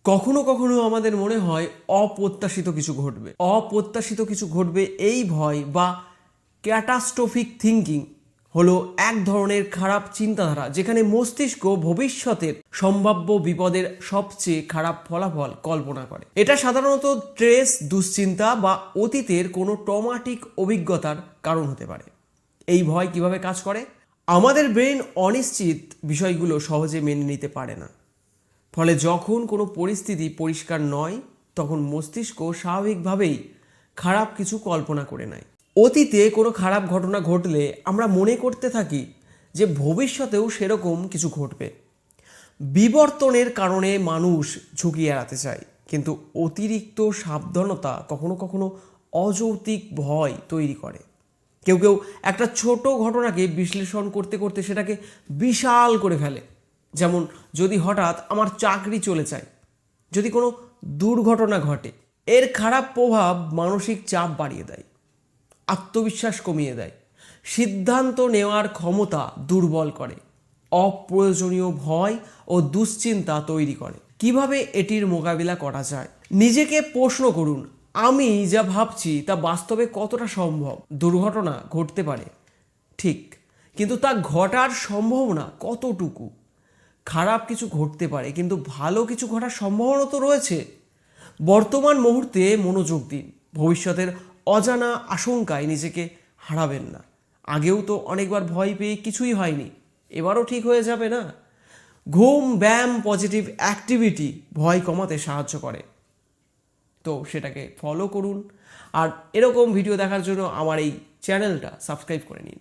কখনো কখনো আমাদের মনে হয় অপ্রত্যাশিত কিছু ঘটবে এই ভয় বা ক্যাটাস্ট্রফিক থিঙ্কিং হলো এক ধরনের খারাপ চিন্তাধারা যেখানে মস্তিষ্ক ভবিষ্যতের সম্ভাব্য বিপদের সবচেয়ে খারাপ ফলাফল কল্পনা করে। এটা সাধারণত স্ট্রেস, দুশ্চিন্তা বা অতীতের কোনো ট্রমাটিক অভিজ্ঞতার কারণ হতে পারে। এই ভয় কিভাবে কাজ করে? আমাদের ব্রেন অনিশ্চিত বিষয়গুলো সহজে মেনে নিতে পারে না। ফলে যখন কোনো পরিস্থিতি পরিষ্কার নয় তখন মস্তিষ্ক স্বাভাবিকভাবেই খারাপ কিছু কল্পনা করে নেয়। অতীতে কোনো খারাপ ঘটনা ঘটলে আমরা মনে করতে থাকি যে ভবিষ্যতেও সেরকম কিছু ঘটবে। বিবর্তনের কারণে মানুষ ঝুঁকি এড়াতে চায়, কিন্তু অতিরিক্ত সাবধানতা কখনো কখনো অযৌক্তিক ভয় তৈরি করে। কেউ কেউ একটা ছোট ঘটনাকে বিশ্লেষণ করতে করতে সেটাকে বিশাল করে ফেলে। যেমন, যদি হঠাৎ আমার চাকরি চলে যায়, যদি কোনো দুর্ঘটনা ঘটে। এর খারাপ প্রভাব মানসিক চাপ বাড়িয়ে দেয়, আত্মবিশ্বাস কমিয়ে দেয়, সিদ্ধান্ত নেওয়ার ক্ষমতা দুর্বল করে, অপ্রয়োজনীয় ভয় ও দুশ্চিন্তা তৈরি করে। কিভাবে এটির মোকাবিলা করা যায়? নিজেকে প্রশ্ন করুন, আমি যা ভাবছি তা বাস্তবে কতটা সম্ভব? দুর্ঘটনা ঘটতে পারে ঠিক, কিন্তু তা ঘটার সম্ভাবনা কতটুকু? খারাপ কিছু ঘটতে পারে, কিন্তু ভালো কিছু ঘটার সম্ভাবনা তো রয়েছে। বর্তমান মুহূর্তে মনোযোগ দিন, ভবিষ্যতের অজানা আশঙ্কায় নিজেকে হারাবেন না। আগেও তো অনেকবার ভয় পেয়ে কিছুই হয়নি, এবারও ঠিক হয়ে যাবে না? ঘুম, ব্যায়াম, পজিটিভ অ্যাক্টিভিটি ভয় কমাতে সাহায্য করে, তো সেটাকে ফলো করুন। আর এরকম ভিডিও দেখার জন্য আমার এই চ্যানেলটা সাবস্ক্রাইব করে নিন।